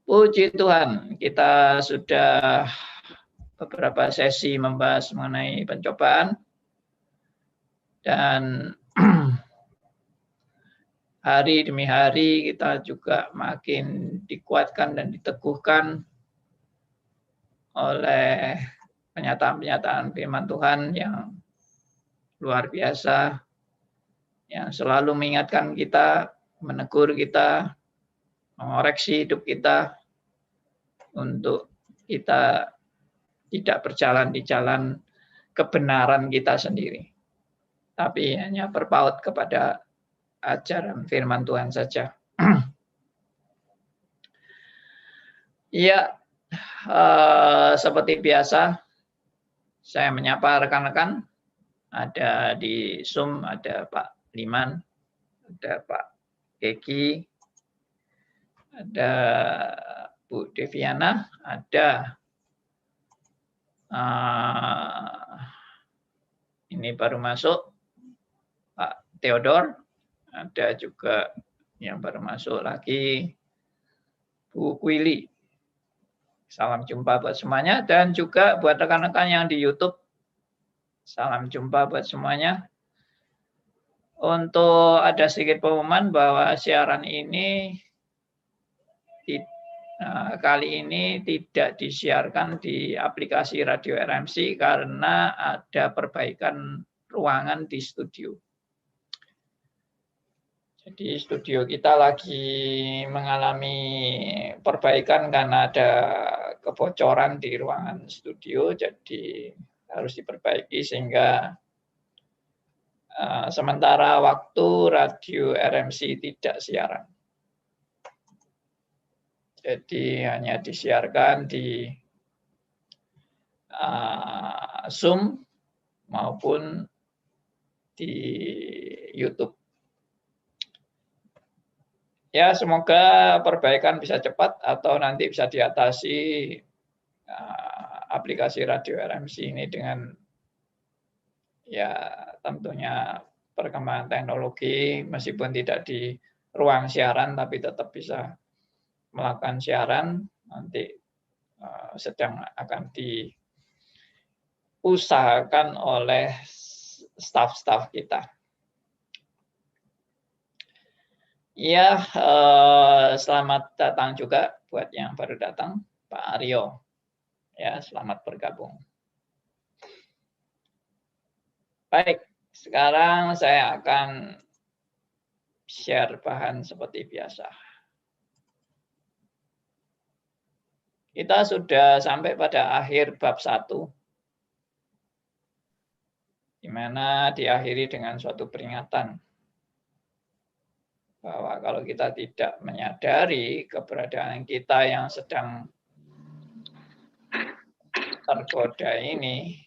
Puji Tuhan, kita sudah beberapa sesi membahas mengenai pencobaan dan hari demi hari kita juga makin dikuatkan dan diteguhkan oleh pernyataan-pernyataan firman Tuhan yang luar biasa, yang selalu mengingatkan kita, menegur kita, mengoreksi hidup kita untuk kita tidak berjalan di jalan kebenaran kita sendiri, tapi hanya berpaut kepada ajaran firman Tuhan saja. Ya, seperti biasa, saya menyapa rekan-rekan. Ada di Zoom, ada Pak Liman, ada Pak Eki, ada Bu Deviana, ada ini baru masuk Pak Theodor, ada juga yang baru masuk lagi Bu Kwili. Salam jumpa buat semuanya, dan juga buat rekan-rekan yang di YouTube, salam jumpa buat semuanya. Untuk ada sedikit pengumuman bahwa siaran ini kali ini tidak disiarkan di aplikasi Radio RMC karena ada perbaikan ruangan di studio. Jadi studio kita lagi mengalami perbaikan karena ada kebocoran di ruangan studio, jadi harus diperbaiki sehingga sementara waktu Radio RMC tidak siaran. Jadi hanya disiarkan di Zoom maupun di YouTube. Ya, semoga perbaikan bisa cepat atau nanti bisa diatasi aplikasi Radio RMC ini dengan ya tentunya perkembangan teknologi, meskipun tidak di ruang siaran tapi tetap bisa melakukan siaran, nanti sedang akan diusahakan oleh staf-staf kita. Ya, selamat datang juga buat yang baru datang, Pak Aryo. Ya, selamat bergabung. Baik, sekarang saya akan share bahan seperti biasa. Kita sudah sampai pada akhir bab 1, di mana diakhiri dengan suatu peringatan bahwa kalau kita tidak menyadari keberadaan kita yang sedang tergoda ini,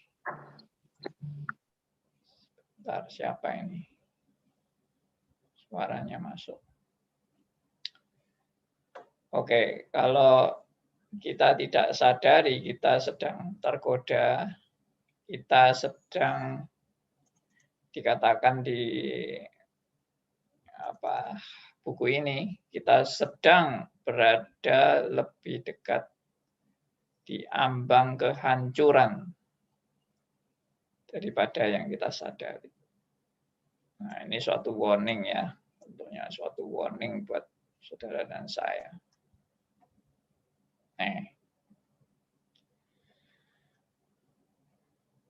bentar, siapa ini? Suaranya masuk. Oke, kalau kita tidak sadari kita sedang tergoda, kita sedang dikatakan di buku ini, kita sedang berada lebih dekat di ambang kehancuran daripada yang kita sadari. Nah, ini suatu warning ya, tentunya suatu warning buat saudara dan saya.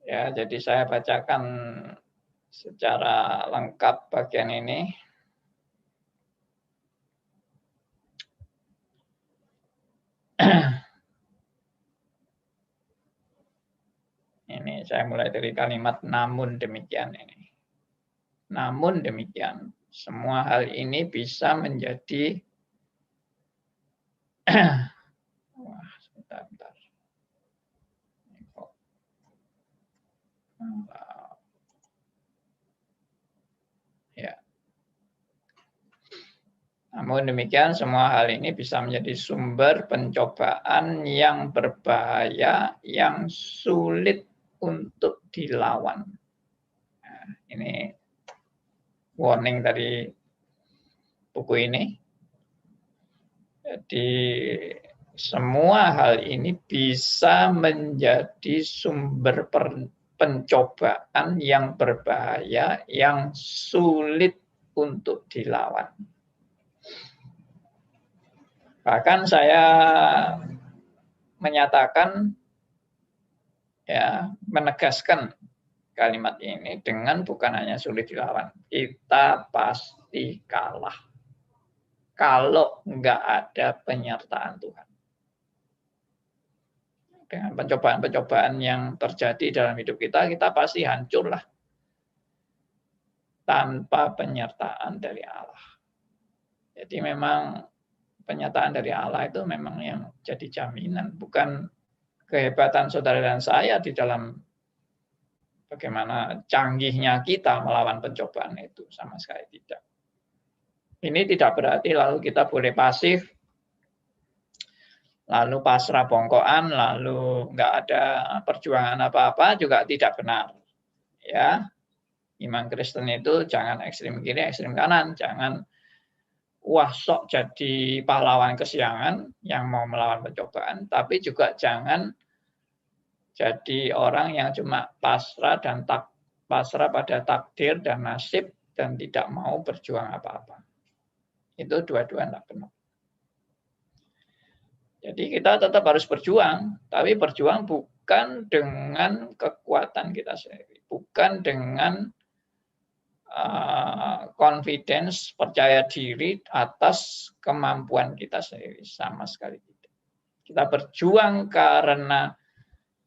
Ya, jadi saya bacakan secara lengkap bagian ini. Ini saya mulai dari kalimat namun demikian ini. Namun demikian, semua hal ini bisa menjadi wah, sebentar. Ya. Namun demikian, semua hal ini bisa menjadi sumber pencobaan yang berbahaya, yang sulit untuk dilawan. Nah, ini warning dari buku ini. Jadi semua hal ini bisa menjadi sumber pencobaan yang berbahaya, yang sulit untuk dilawan. Bahkan saya menyatakan, ya, menegaskan kalimat ini dengan bukan hanya sulit dilawan, kita pasti kalah kalau nggak ada penyertaan Tuhan. Dengan pencobaan-pencobaan yang terjadi dalam hidup kita, kita pasti hancurlah tanpa penyertaan dari Allah. Jadi memang penyertaan dari Allah itu memang yang jadi jaminan, bukan kehebatan saudara dan saya di dalam bagaimana canggihnya kita melawan pencobaan itu, sama sekali tidak. Ini tidak berarti lalu kita boleh pasif, lalu pasrah bongkoan, lalu nggak ada perjuangan apa-apa, juga tidak benar. Ya, iman Kristen itu jangan ekstrem kiri, ekstrem kanan, jangan wah sok jadi pahlawan kesiangan yang mau melawan pencobaan, tapi juga jangan jadi orang yang cuma pasrah pada takdir dan nasib dan tidak mau berjuang apa-apa. Itu dua-dua tidak benar. Jadi kita tetap harus berjuang, tapi berjuang bukan dengan kekuatan kita sendiri, bukan dengan confidence, percaya diri atas kemampuan kita sendiri, sama sekali tidak. Kita berjuang karena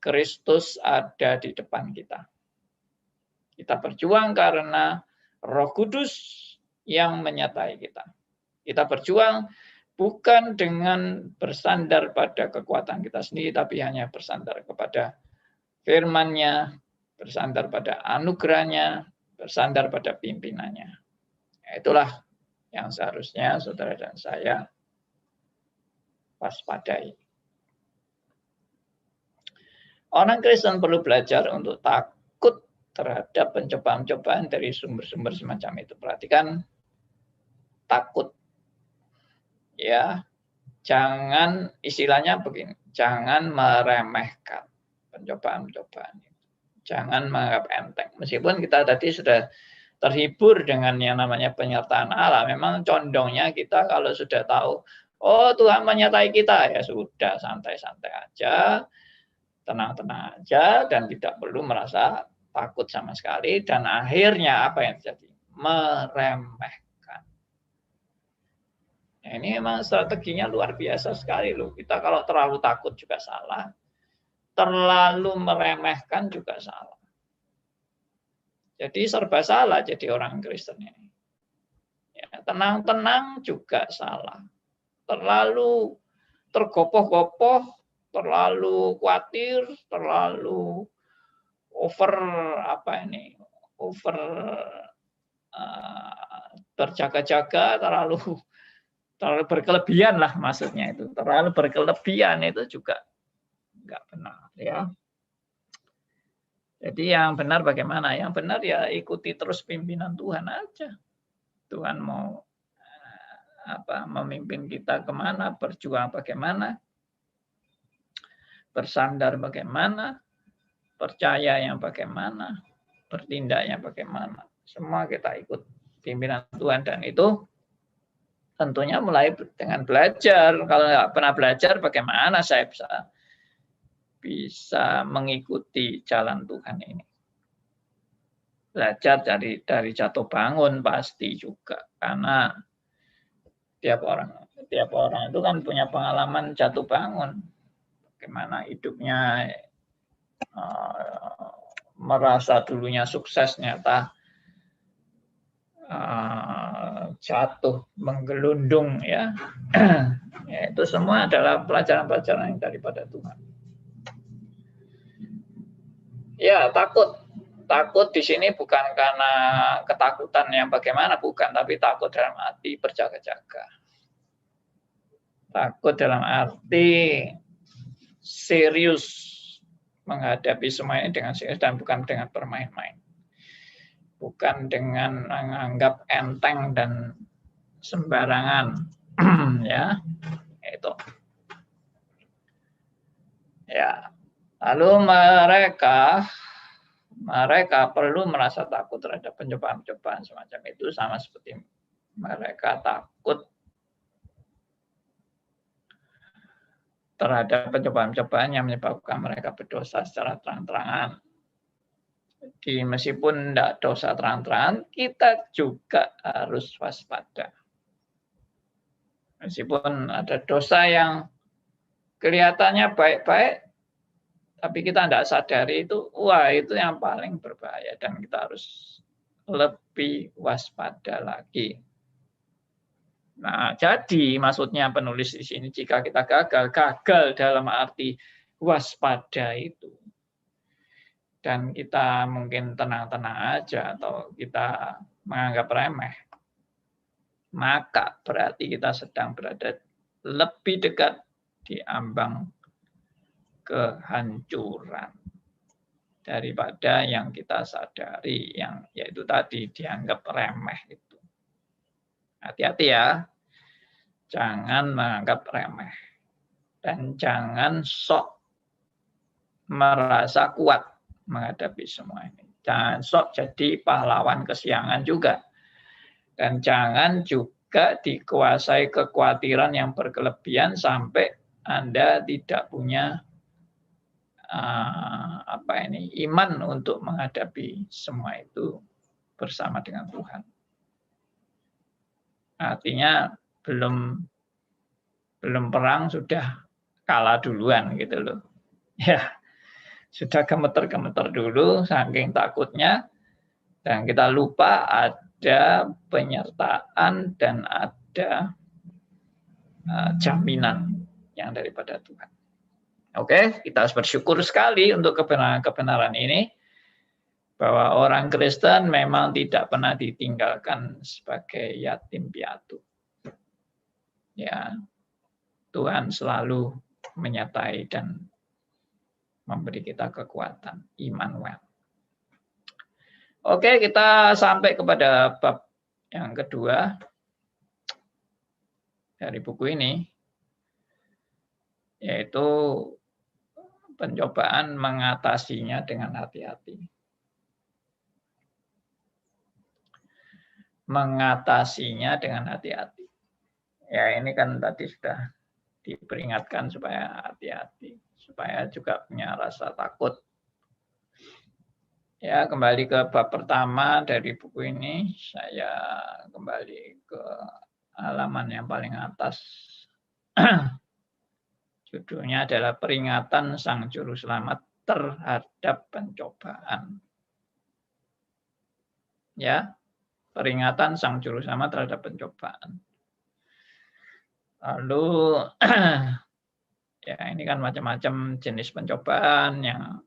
Kristus ada di depan kita. Kita berjuang karena Roh Kudus yang menyertai kita. Kita berjuang bukan dengan bersandar pada kekuatan kita sendiri, tapi hanya bersandar kepada firman-Nya, bersandar pada anugerah-Nya, bersandar pada pimpinannya. Itulah yang seharusnya saudara dan saya waspadai. Orang Kristen perlu belajar untuk takut terhadap pencobaan-pencobaan dari sumber-sumber semacam itu. Perhatikan, takut. Ya, jangan, istilahnya begini, jangan meremehkan pencobaan-pencobaan itu. Jangan menganggap enteng. Meskipun kita tadi sudah terhibur dengan yang namanya penyertaan Allah, memang condongnya kita kalau sudah tahu, oh Tuhan menyertai kita, ya sudah, santai-santai aja, tenang-tenang aja, dan tidak perlu merasa takut sama sekali, dan akhirnya apa yang terjadi? Meremehkan. Nah, ini memang strateginya luar biasa sekali loh. Kita kalau terlalu takut juga salah, terlalu meremehkan juga salah. Jadi serba salah jadi orang Kristen ini. Ya, tenang-tenang juga salah. Terlalu tergopoh-gopoh, terlalu khawatir, terlalu over berjaga-jaga, terlalu berkelebihan lah maksudnya itu. Terlalu berkelebihan itu juga nggak benar, ya. Jadi yang benar bagaimana? Yang benar ya ikuti terus pimpinan Tuhan aja. Tuhan mau memimpin kita kemana, berjuang bagaimana, bersandar bagaimana, percaya yang bagaimana, bertindaknya bagaimana. Semua kita ikut pimpinan Tuhan, dan itu tentunya mulai dengan belajar. Kalau nggak pernah belajar, bagaimana saya bisa mengikuti jalan Tuhan ini? Belajar dari jatuh bangun pasti juga, karena tiap orang itu kan punya pengalaman jatuh bangun, bagaimana hidupnya merasa dulunya sukses, nyata jatuh menggelundung, ya. Ya, itu semua adalah pelajaran-pelajaran daripada Tuhan. Ya, takut di sini bukan karena ketakutan yang bagaimana, bukan, tapi takut dalam arti berjaga-jaga. Takut dalam arti serius menghadapi semua ini dengan serius dan bukan dengan bermain-main. Bukan dengan menganggap enteng dan sembarangan, ya. Itu. Lalu mereka perlu merasa takut terhadap pencobaan-pencobaan semacam itu, sama seperti mereka takut terhadap pencobaan-pencobaan yang menyebabkan mereka berdosa secara terang-terangan. Jadi meskipun tidak dosa terang-terangan, kita juga harus waspada. Meskipun ada dosa yang kelihatannya baik-baik, tapi kita tidak sadari itu, wah itu yang paling berbahaya dan kita harus lebih waspada lagi. Nah, jadi maksudnya penulis di sini jika kita gagal dalam arti waspada itu, dan kita mungkin tenang-tenang aja atau kita menganggap remeh, maka berarti kita sedang berada lebih dekat di ambang kehancuran daripada yang kita sadari, yang yaitu tadi dianggap remeh itu. Hati-hati ya, jangan menganggap remeh dan jangan sok merasa kuat menghadapi semua ini. Jangan sok jadi pahlawan kesiangan juga. Dan jangan juga dikuasai kekhawatiran yang berkelebihan sampai Anda tidak punya iman untuk menghadapi semua itu bersama dengan Tuhan. Artinya belum perang sudah kalah duluan gitu loh. Ya, sudah gemeter-gemeter dulu saking takutnya, dan kita lupa ada penyertaan dan ada jaminan yang daripada Tuhan. Oke, kita harus bersyukur sekali untuk kebenaran-kebenaran ini, bahwa orang Kristen memang tidak pernah ditinggalkan sebagai yatim piatu. Ya, Tuhan selalu menyertai dan memberi kita kekuatan, Immanuel. Oke, kita sampai kepada bab yang kedua dari buku ini, yaitu pencobaan mengatasinya dengan hati-hati. Mengatasinya dengan hati-hati. Ya, ini kan tadi sudah diperingatkan supaya hati-hati, supaya juga punya rasa takut. Ya, kembali ke bab pertama dari buku ini, saya kembali ke halaman yang paling atas. Judulnya adalah Peringatan Sang Juru Selamat terhadap Pencobaan. Ya, peringatan Sang Juru Selamat terhadap pencobaan. Lalu, ya ini kan macam-macam jenis pencobaan yang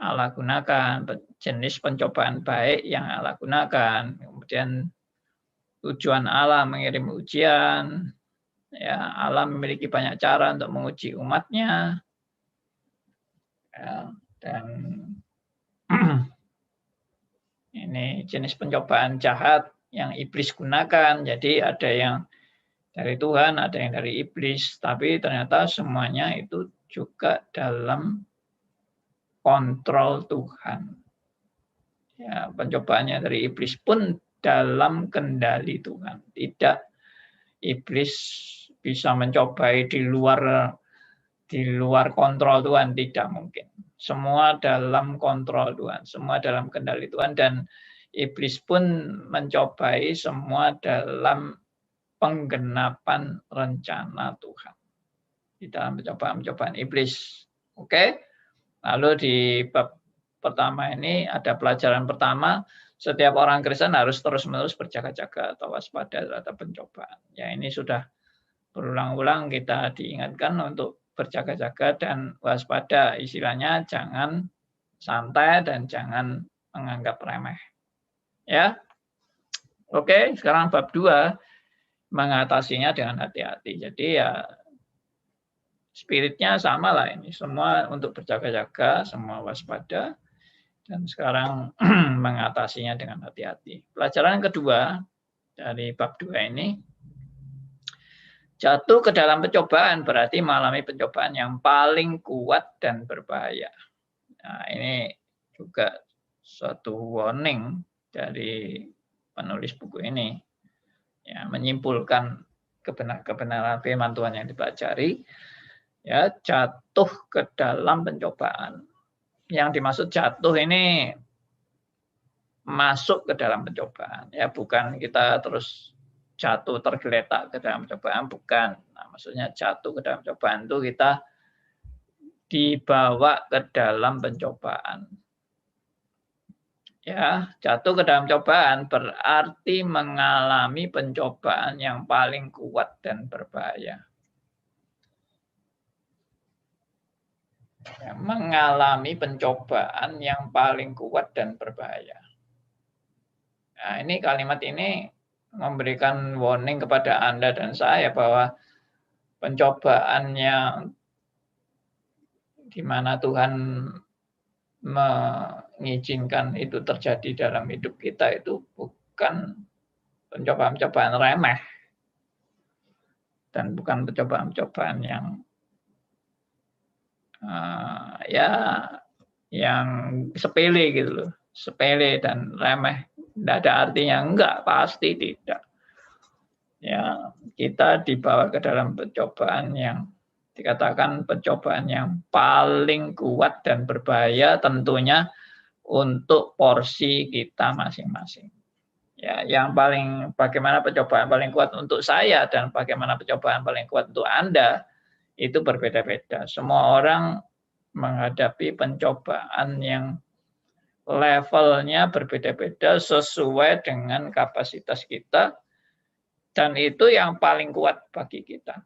Allah gunakan, jenis pencobaan baik yang Allah gunakan, kemudian tujuan Allah mengirim ujian, ya Allah memiliki banyak cara untuk menguji umatnya, ya, dan ini jenis pencobaan jahat yang iblis gunakan. Jadi ada yang dari Tuhan, ada yang dari iblis, tapi ternyata semuanya itu juga dalam kontrol Tuhan. Ya, pencobaannya dari iblis pun dalam kendali Tuhan. Tidak iblis bisa mencobai di luar kontrol Tuhan, tidak mungkin. Semua dalam kontrol Tuhan, semua dalam kendali Tuhan, dan iblis pun mencobai semua dalam penggenapan rencana Tuhan. Di dalam pencobaan iblis. Oke? Lalu di bab pertama ini ada pelajaran pertama, setiap orang Kristen harus terus-menerus berjaga-jaga atau waspada terhadap pencobaan. Ya, ini sudah berulang-ulang kita diingatkan untuk berjaga-jaga dan waspada. Istilahnya jangan santai dan jangan menganggap remeh. Ya. Oke, sekarang bab 2, mengatasinya dengan hati-hati. Jadi ya spiritnya sama lah ini. Semua untuk berjaga-jaga, semua waspada. Dan sekarang mengatasinya dengan hati-hati. Pelajaran kedua dari bab 2 ini, Jatuh ke dalam pencobaan berarti mengalami pencobaan yang paling kuat dan berbahaya. Nah, ini juga suatu warning dari penulis buku ini. Ya, menyimpulkan kebenaran firman Tuhan yang dipelajari, ya, jatuh ke dalam pencobaan. Yang dimaksud jatuh ini masuk ke dalam pencobaan, ya, bukan kita terus jatuh tergeletak ke dalam pencobaan, bukan. Nah, maksudnya jatuh ke dalam pencobaan itu kita dibawa ke dalam pencobaan. Ya, jatuh ke dalam cobaan berarti mengalami pencobaan yang paling kuat dan berbahaya. Ya, mengalami pencobaan yang paling kuat dan berbahaya. Nah, ini kalimat ini memberikan warning kepada Anda dan saya bahwa pencobaan yang di mana Tuhan mengizinkan itu terjadi dalam hidup kita itu bukan pencobaan-pencobaan remeh dan bukan pencobaan-pencobaan yang ya yang sepele gitu loh, sepele dan remeh, tidak ada artinya, enggak, pasti tidak. Ya, kita dibawa ke dalam pencobaan yang dikatakan pencobaan yang paling kuat dan berbahaya tentunya untuk porsi kita masing-masing. Ya, yang paling bagaimana pencobaan paling kuat untuk saya dan bagaimana pencobaan paling kuat untuk Anda itu berbeda-beda. Semua orang menghadapi pencobaan yang levelnya berbeda-beda sesuai dengan kapasitas kita. Dan itu yang paling kuat bagi kita.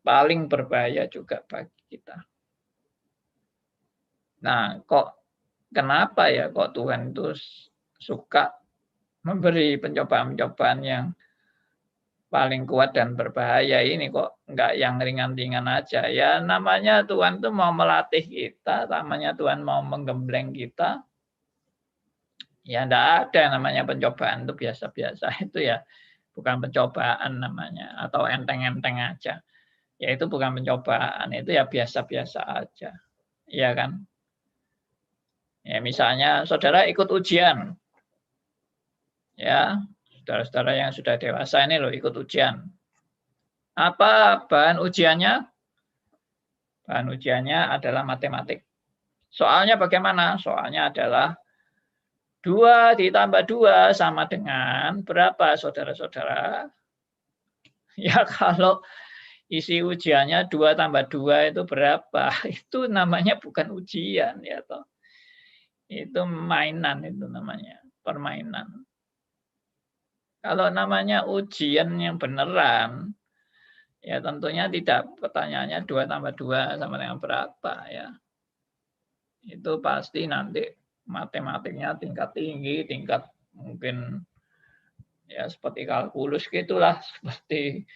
Paling berbahaya juga bagi kita. Nah, kenapa ya kok Tuhan itu suka memberi pencobaan-pencobaan yang paling kuat dan berbahaya ini, kok enggak yang ringan-ringan aja. Ya namanya Tuhan itu mau melatih kita, namanya Tuhan mau menggembleng kita. Ya enggak ada namanya pencobaan itu biasa-biasa itu ya. Bukan pencobaan namanya, atau enteng-enteng aja. Ya itu bukan pencobaan, itu ya biasa-biasa aja. Iya kan? Ya misalnya saudara ikut ujian. Ya, saudara-saudara yang sudah dewasa ini loh ikut ujian. Apa bahan ujiannya? Bahan ujiannya adalah matematik. Soalnya bagaimana? Soalnya adalah 2 ditambah 2 sama dengan berapa, saudara-saudara? Ya kalau isi ujiannya 2 tambah 2 itu berapa? Itu namanya bukan ujian ya toh. Itu mainan itu namanya, permainan. Kalau namanya ujian yang beneran, ya tentunya tidak pertanyaannya 2 tambah 2 sama dengan berapa ya. Itu pasti nanti matematiknya tingkat tinggi, tingkat mungkin ya seperti kalkulus gitulah, seperti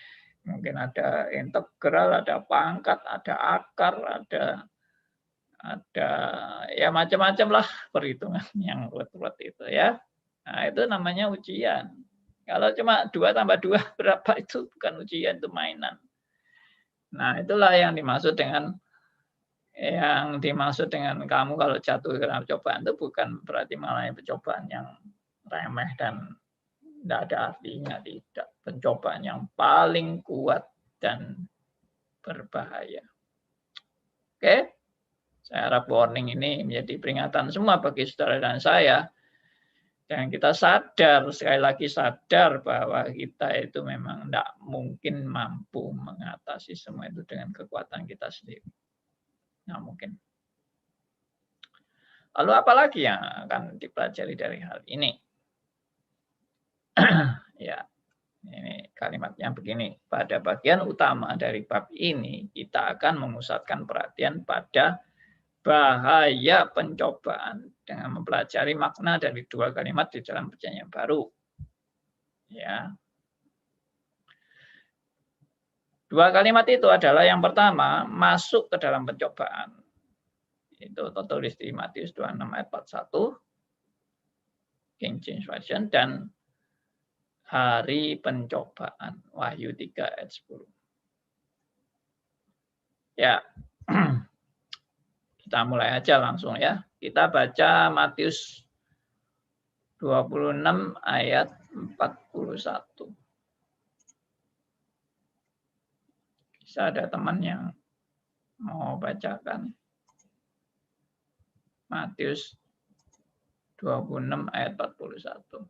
mungkin ada integral, ada pangkat, ada akar, ada ya macam-macam lah perhitungan yang ruwet-ruwet itu ya. Nah, itu namanya ujian. Kalau cuma 2 tambah 2 berapa itu bukan ujian, itu mainan. Nah, itulah yang dimaksud dengan kamu kalau jatuh dalam cobaan itu bukan berarti mengalami pencobaan yang remeh dan tidak ada artinya, tidak. Pencobaan yang paling kuat dan berbahaya. Oke? Saya harap warning ini menjadi peringatan semua bagi saudara dan saya. Dan kita sadar, sekali lagi sadar bahwa kita itu memang tidak mungkin mampu mengatasi semua itu dengan kekuatan kita sendiri. Nggak mungkin. Lalu apa lagi yang akan dipelajari dari hal ini? Ya, ini kalimatnya begini. Pada bagian utama dari bab ini, kita akan memusatkan perhatian pada bahaya pencobaan dengan mempelajari makna dari 2 kalimat di dalam perjanjian baru. Ya. 2 kalimat itu adalah yang pertama, masuk ke dalam pencobaan. Itu tertulis di Matius 26 ayat 41, King James Version, dan hari pencobaan, Wahyu 3 ayat 10. Ya, kita mulai aja langsung ya. Kita baca Matius 26 ayat 41. Bisa ada teman yang mau bacakan Matius 26 ayat 41.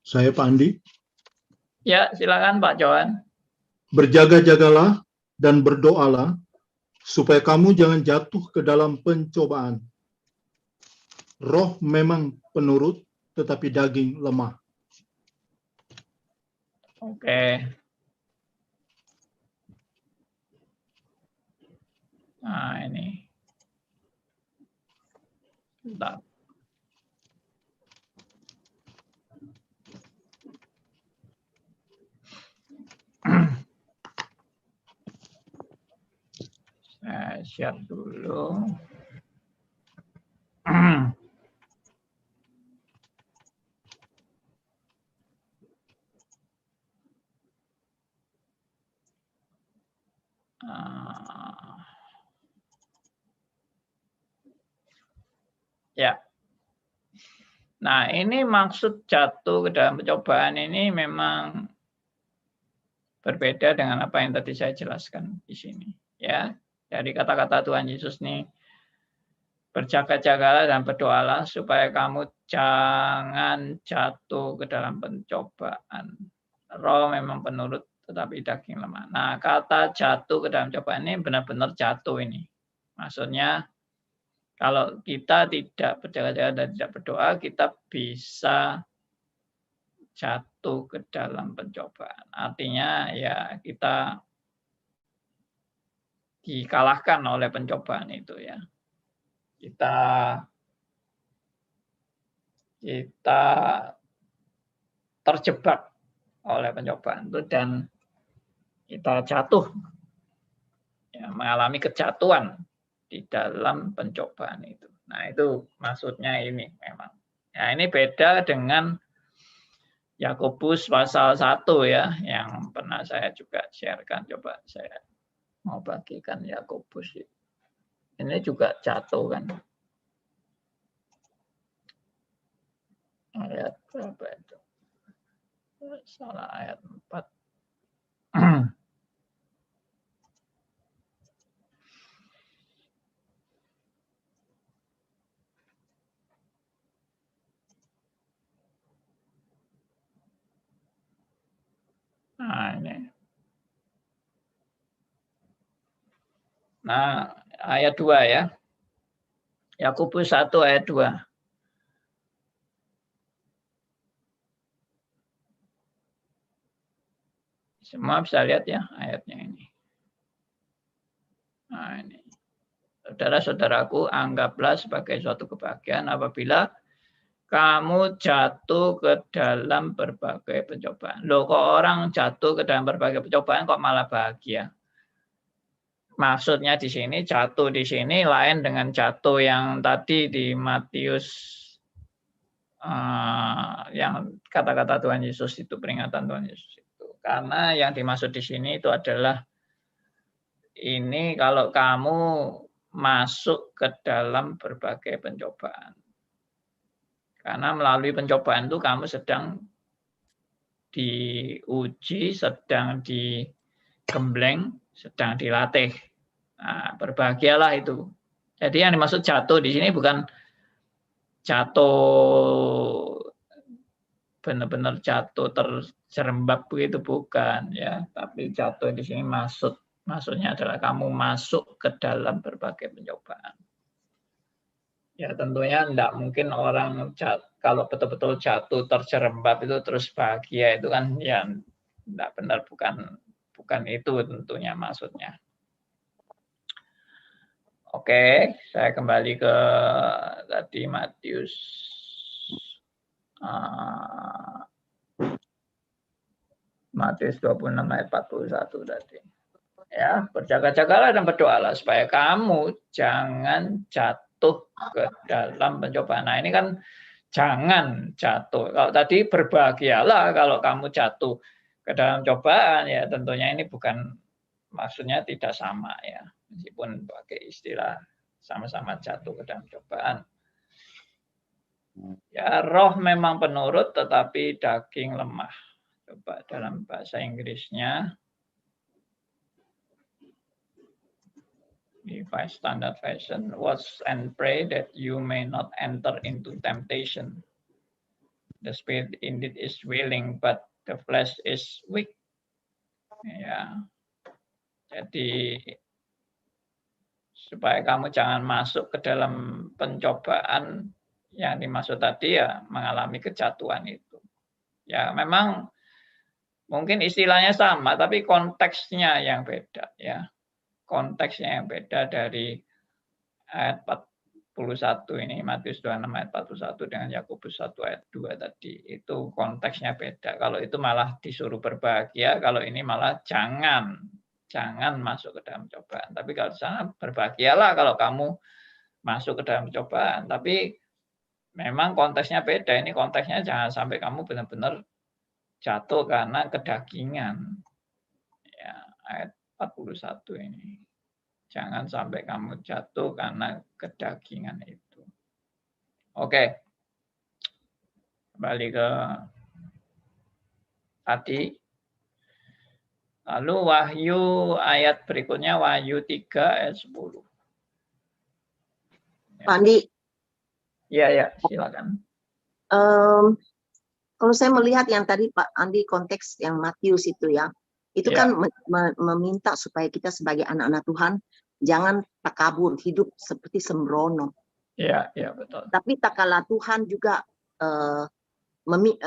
Saya Pak Andi. Ya, silakan Pak Johan. Berjaga-jagalah dan berdoalah supaya kamu jangan jatuh ke dalam pencobaan. Roh memang penurut, tetapi daging lemah. Oke. Nah, ini. Bentar. Saya share dulu. Ya. Nah, ini maksud jatuh ke dalam pencobaan ini memang berbeda dengan apa yang tadi saya jelaskan di sini. Ya, dari kata-kata Tuhan Yesus nih, berjaga-jagalah dan berdoalah supaya kamu jangan jatuh ke dalam pencobaan. Roh memang penurut, tetapi daging lemah. Nah, kata jatuh ke dalam cobaan ini benar-benar jatuh ini. Maksudnya, kalau kita tidak berjaga-jaga dan tidak berdoa, kita bisa jatuh ke dalam pencobaan. Artinya ya kita dikalahkan oleh pencobaan itu ya. Kita terjebak oleh pencobaan itu dan kita jatuh, ya, mengalami kejatuhan di dalam pencobaan itu. Nah, itu maksudnya ini memang. Nah, ini beda dengan Yakobus pasal 1 ya, yang pernah saya juga sharekan. Coba saya mau bagikan Yakobus. Ini juga jatuh kan. Ayat berapa itu? Salah ayat 4. Nah, ini. Nah, ayat 2 ya. Yakobus 1 ayat 2. Semua bisa lihat ya ayatnya ini. Nah, ini. Saudara-saudaraku, anggaplah sebagai suatu kebahagiaan apabila kamu jatuh ke dalam berbagai pencobaan. Loh, kok orang jatuh ke dalam berbagai pencobaan kok malah bahagia? Maksudnya di sini jatuh di sini lain dengan jatuh yang tadi di Matius yang kata-kata Tuhan Yesus itu, peringatan Tuhan Yesus itu. Karena yang dimaksud di sini itu adalah ini kalau kamu masuk ke dalam berbagai pencobaan. Karena melalui pencobaan itu kamu sedang diuji, sedang digembleng, sedang dilatih. Nah, berbahagialah itu. Jadi yang dimaksud jatuh di sini bukan jatuh benar-benar jatuh terjerembab begitu, bukan ya, tapi jatuh di sini maksudnya adalah kamu masuk ke dalam berbagai pencobaan. Ya tentunya tidak mungkin orang kalau betul-betul jatuh terjerembab itu terus bahagia, itu kan ya tidak benar, bukan itu tentunya maksudnya. Oke, saya kembali ke tadi Matius Matius 26 ayat 41 tadi. Ya, berjaga-jagalah dan berdoalah supaya kamu jangan jatuh ke dalam pencobaan. Nah, ini kan jangan jatuh. Kalau tadi berbahagialah kalau kamu jatuh ke dalam cobaan, ya tentunya ini bukan, maksudnya tidak sama ya, meskipun pakai istilah sama-sama jatuh ke dalam cobaan. Ya, roh memang penurut tetapi daging lemah. Coba dalam bahasa Inggrisnya, di Standard Version, watch and pray that you may not enter into temptation. The spirit indeed is willing, but the flesh is weak. Ya, jadi supaya kamu jangan masuk ke dalam pencobaan yang dimaksud tadi ya mengalami kejatuhan itu. Ya memang mungkin istilahnya sama, tapi konteksnya yang beda ya. Konteksnya yang beda dari ayat 41 ini, Matius 26 ayat 41 dengan Yakobus 1 ayat 2 tadi. Itu konteksnya beda. Kalau itu malah disuruh berbahagia, kalau ini malah jangan masuk ke dalam cobaan. Tapi kalau di sana berbahagialah kalau kamu masuk ke dalam cobaan. Tapi memang konteksnya beda. Ini konteksnya jangan sampai kamu benar-benar jatuh karena kedagingan. Ya, ayat 41 ini. Jangan sampai kamu jatuh karena kedagingan itu. Oke. Kembali ke tadi. Lalu Wahyu ayat berikutnya, Wahyu 3 ayat 10. Pak Andi. Ya, silakan. Kalau saya melihat yang tadi Pak Andi konteks yang Matius itu ya, itu kan meminta supaya kita sebagai anak-anak Tuhan jangan takabur, hidup seperti sembrono. Iya, betul. Tapi tak kalah Tuhan juga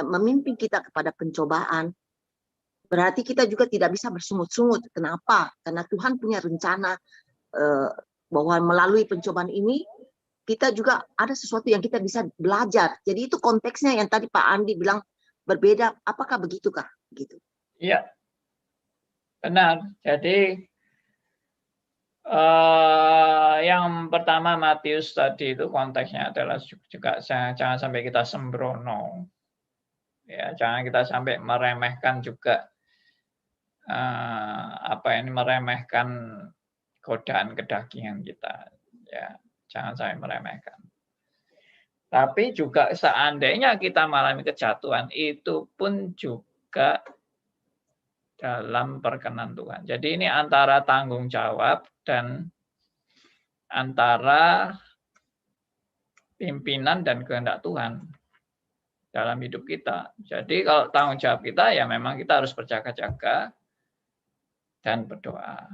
memimpin kita kepada pencobaan, berarti kita juga tidak bisa bersungut-sungut. Kenapa? Karena Tuhan punya rencana bahwa melalui pencobaan ini kita juga ada sesuatu yang kita bisa belajar. Jadi itu konteksnya yang tadi Pak Andi bilang berbeda. Apakah begitukah? Gitu. Iya, benar. Jadi yang pertama Matius tadi itu konteksnya adalah juga jangan sampai kita sembrono. Ya, jangan kita sampai meremehkan juga meremehkan godaan kedagingan kita. Ya, jangan sampai meremehkan. Tapi juga seandainya kita mengalami kejatuhan, itu pun juga dalam perkenan Tuhan. Jadi ini antara tanggung jawab dan antara pimpinan dan kehendak Tuhan dalam hidup kita. Jadi kalau tanggung jawab kita ya memang kita harus berjaga-jaga dan berdoa.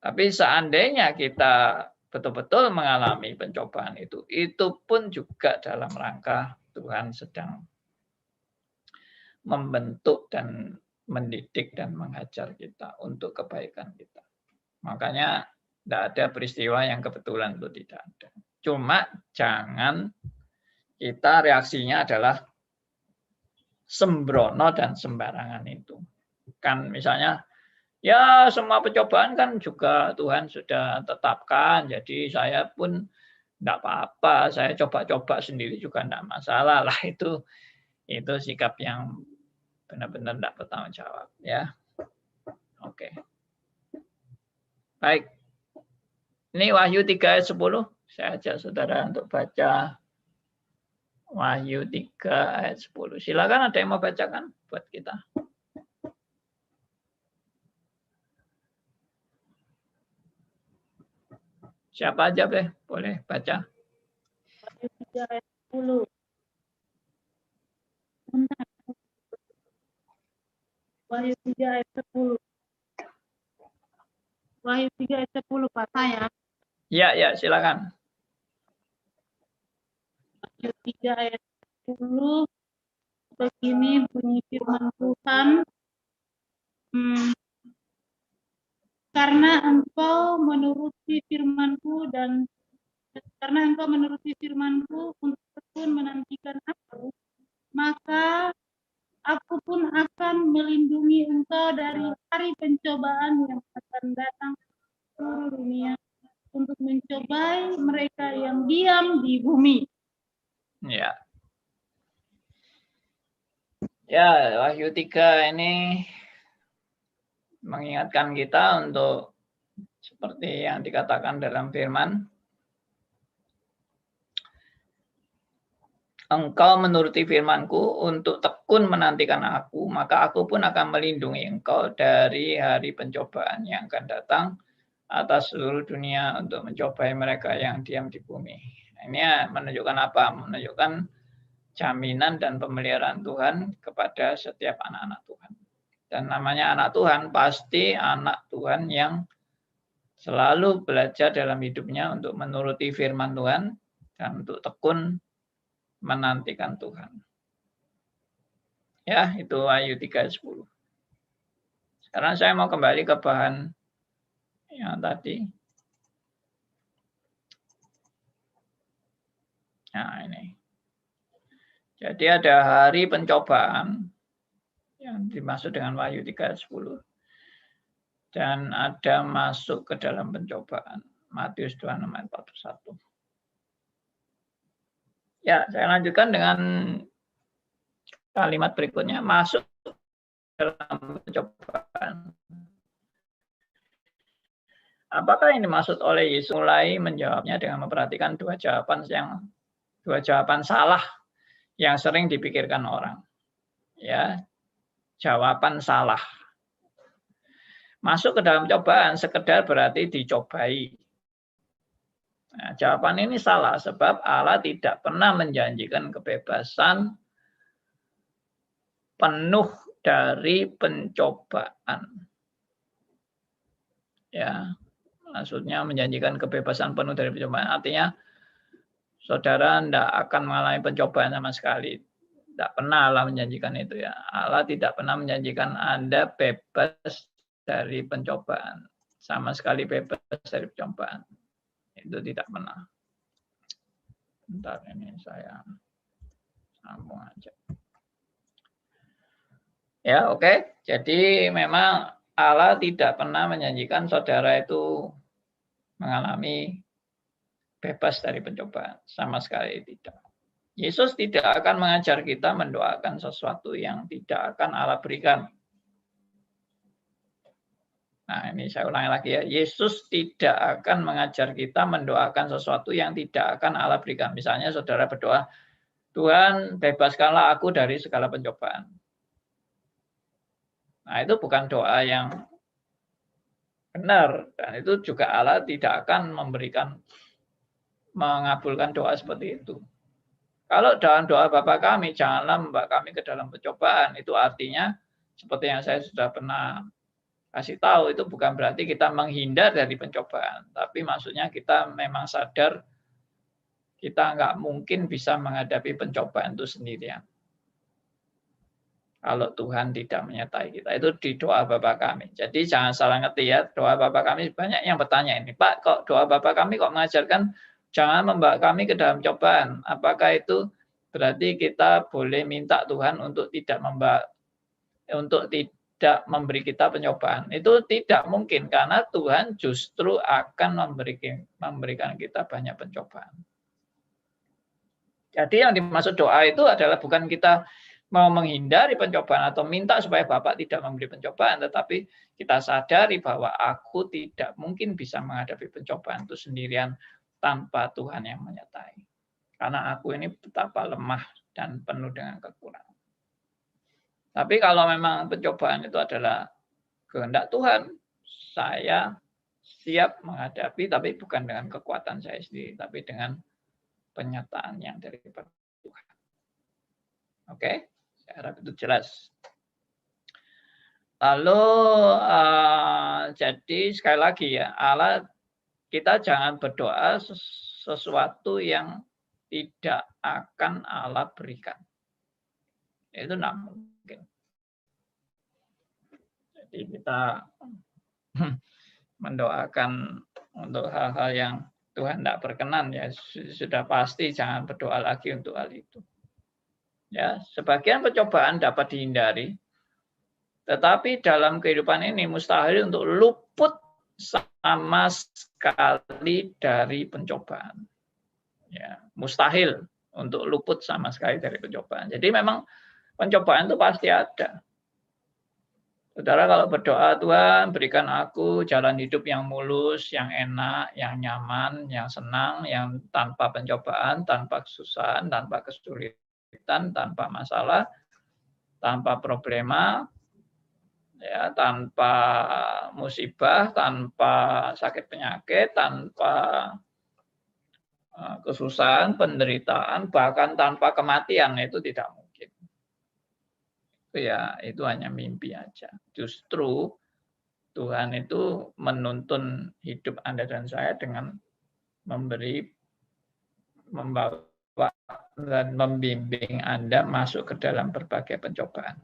Tapi seandainya kita betul-betul mengalami pencobaan itu pun juga dalam rangka Tuhan sedang membentuk dan mendidik dan mengajar kita untuk kebaikan kita. Makanya tidak ada peristiwa yang kebetulan, itu tidak ada. Cuma jangan kita reaksinya adalah sembrono dan sembarangan itu. Kan misalnya, ya semua pencobaan kan juga Tuhan sudah tetapkan, jadi saya pun tidak apa-apa, saya coba-coba sendiri juga tidak masalah lah. Itu sikap yang benar-benar tidak bertanggung jawab ya. Oke. Baik. Ini Wahyu 3 ayat 10. Saya ajak saudara untuk baca Wahyu 3 ayat 10. Silakan, ada yang mau bacakan buat kita. Siapa aja boleh baca. Wahyu 3 ayat 10. Wahyu 3 ayat 10. Wahyu 3 ayat 10 Pak saya. Ya, silakan. Wahyu 3 ayat 10. Begini bunyi firman Tuhan. Karena engkau menuruti firman-Ku untuk tekun menantikan Aku, maka Aku pun akan melindungi engkau dari hari pencobaan yang akan datang ke seluruh dunia untuk mencobai mereka yang diam di bumi. Ya, Ya, Wahyu 3 ini mengingatkan kita untuk seperti yang dikatakan dalam firman, engkau menuruti firmanku untuk tekun menantikan aku, maka aku pun akan melindungi engkau dari hari pencobaan yang akan datang atas seluruh dunia untuk mencobai mereka yang diam di bumi. Ini menunjukkan apa? Menunjukkan jaminan dan pemeliharaan Tuhan kepada setiap anak-anak Tuhan. Dan namanya anak Tuhan pasti anak Tuhan yang selalu belajar dalam hidupnya untuk menuruti firman Tuhan dan untuk tekun menantikan Tuhan. Ya, itu Wahyu 3:10. Sekarang saya mau kembali ke bahan yang tadi. Nah, ini. Jadi ada hari pencobaan yang dimaksud dengan Wahyu 3:10. Dan ada masuk ke dalam pencobaan. Matius 26:41. Ya, saya lanjutkan dengan kalimat berikutnya, masuk dalam pencobaan. Apakah yang dimaksud oleh Yesus? Mulai menjawabnya dengan memperhatikan dua jawaban salah yang sering dipikirkan orang. Ya, jawaban salah. Masuk ke dalam cobaan sekedar berarti dicobai. Nah, jawaban ini salah sebab Allah tidak pernah menjanjikan kebebasan penuh dari pencobaan. Ya, maksudnya menjanjikan kebebasan penuh dari pencobaan. Artinya saudara tidak akan mengalami pencobaan sama sekali. Tidak pernah Allah menjanjikan itu ya. Allah tidak pernah menjanjikan Anda bebas dari pencobaan. Sama sekali bebas dari pencobaan. Itu tidak pernah. Bentar ini saya sambung aja. Ya, oke. Jadi memang Allah tidak pernah menjanjikan saudara itu mengalami bebas dari pencobaan. Sama sekali tidak. Yesus tidak akan mengajar kita mendoakan sesuatu yang tidak akan Allah berikan. Nah, ini saya ulangi lagi ya. Yesus tidak akan mengajar kita mendoakan sesuatu yang tidak akan Allah berikan. Misalnya saudara berdoa, Tuhan bebaskanlah aku dari segala pencobaan. Nah, itu bukan doa yang benar. Dan itu juga Allah tidak akan mengabulkan doa seperti itu. Kalau dalam doa Bapa kami, janganlah membawa kami ke dalam pencobaan. Itu artinya, seperti yang saya sudah pernah kasih tahu, itu bukan berarti kita menghindar dari pencobaan. Tapi maksudnya kita memang sadar kita nggak mungkin bisa menghadapi pencobaan itu sendirian. Kalau Tuhan tidak menyertai kita. Itu di doa Bapa kami. Jadi jangan salah ngerti ya, doa Bapa kami banyak yang bertanya ini, Pak, kok doa Bapa kami kok mengajarkan jangan membawa kami ke dalam cobaan. Apakah itu berarti kita boleh minta Tuhan untuk tidak memberi kita pencobaan? Itu tidak mungkin karena Tuhan justru akan memberikan kita banyak pencobaan. Jadi yang dimaksud doa itu adalah bukan kita mau menghindari pencobaan atau minta supaya Bapak tidak memberi pencobaan, tetapi kita sadari bahwa aku tidak mungkin bisa menghadapi pencobaan itu sendirian tanpa Tuhan yang menyertai. Karena aku ini betapa lemah dan penuh dengan kekurangan. Tapi kalau memang pencobaan itu adalah kehendak Tuhan, saya siap menghadapi, tapi bukan dengan kekuatan saya sendiri, tapi dengan penyertaan yang dari Tuhan. Oke? Saya harap itu jelas. Lalu jadi sekali lagi ya, Allah, kita jangan berdoa sesuatu yang tidak akan Allah berikan. Itu tidak mungkin. Jadi kita mendoakan untuk hal-hal yang Tuhan tidak berkenan ya sudah pasti jangan berdoa lagi untuk hal itu. Ya, sebagian pencobaan dapat dihindari, tetapi dalam kehidupan ini mustahil untuk luput sama sekali dari pencobaan. Ya, mustahil untuk luput sama sekali dari pencobaan. Jadi memang Pencobaan itu pasti ada. Saudara kalau berdoa, Tuhan berikan aku jalan hidup yang mulus, yang enak, yang nyaman, yang senang, yang tanpa pencobaan, tanpa kesusahan, tanpa kesulitan, tanpa masalah, tanpa problema, ya, tanpa musibah, tanpa sakit penyakit, tanpa kesusahan, penderitaan, bahkan tanpa kematian, itu tidak mungkin. Ya, itu hanya mimpi aja. Justru Tuhan itu menuntun hidup Anda dan saya dengan membawa dan membimbing Anda masuk ke dalam berbagai pencobaan.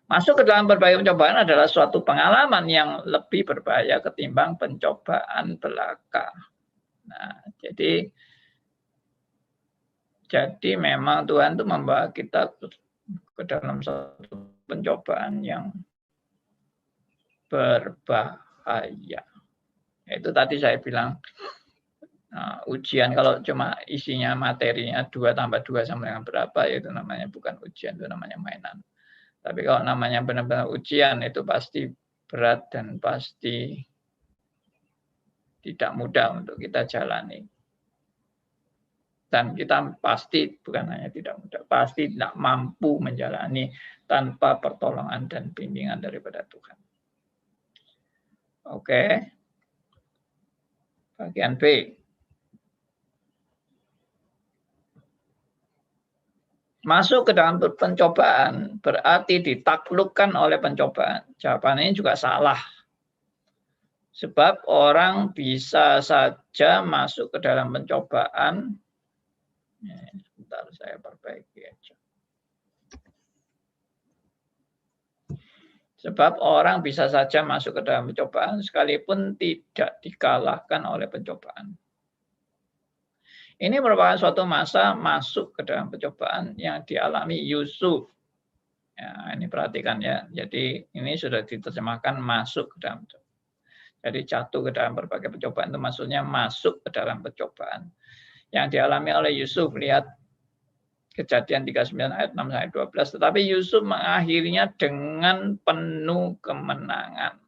Masuk ke dalam berbagai pencobaan adalah suatu pengalaman yang lebih berbahaya ketimbang pencobaan belaka. Nah, jadi memang Tuhan itu membawa kita ke dalam satu pencobaan yang berbahaya. Itu tadi saya bilang, ujian kalau cuma isinya materinya 2 tambah 2 sama dengan berapa, itu namanya bukan ujian, itu namanya mainan. Tapi kalau namanya benar-benar ujian, itu pasti berat dan pasti tidak mudah untuk kita jalani. Dan kita pasti, bukan hanya tidak mudah, pasti tidak mampu menjalani tanpa pertolongan dan bimbingan daripada Tuhan. Oke. Bagian B. Masuk ke dalam pencobaan berarti ditaklukkan oleh pencobaan. Jawabannya juga salah. Sebab orang bisa saja masuk ke dalam pencobaan. Sebentar saya perbaiki aja. Sebab orang bisa saja masuk ke dalam pencobaan sekalipun tidak dikalahkan oleh pencobaan. Ini merupakan suatu masa masuk ke dalam pencobaan yang dialami Yusuf. Ya, ini perhatikan ya. Jadi ini sudah diterjemahkan masuk ke dalam pencobaan. Jadi jatuh ke dalam berbagai pencobaan itu maksudnya masuk ke dalam pencobaan. Yang dialami oleh Yusuf, lihat Kejadian 39 ayat 6 sampai 12. Tetapi Yusuf mengakhirinya dengan penuh kemenangan.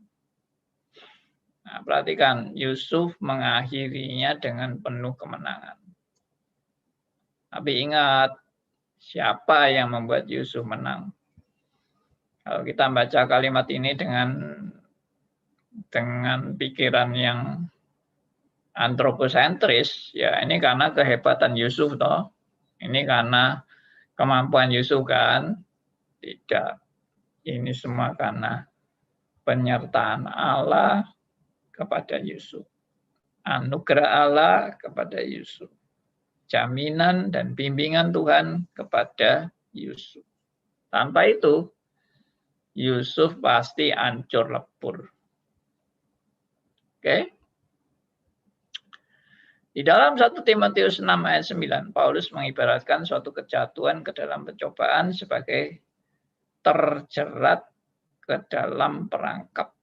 Nah, perhatikan, Yusuf mengakhirinya dengan penuh kemenangan. Tapi ingat, siapa yang membuat Yusuf menang? Kalau kita baca kalimat ini dengan pikiran yang antroposentris, ya ini karena kehebatan Yusuf toh. Ini karena kemampuan Yusuf kan? Tidak. Ini semua karena penyertaan Allah kepada Yusuf. Anugerah Allah kepada Yusuf. Jaminan dan bimbingan Tuhan kepada Yusuf. Tanpa itu, Yusuf pasti hancur lebur. Oke? Di dalam 1 Timotius 6 ayat 9, Paulus mengibaratkan suatu kejatuhan ke dalam pencobaan sebagai terjerat ke dalam perangkap.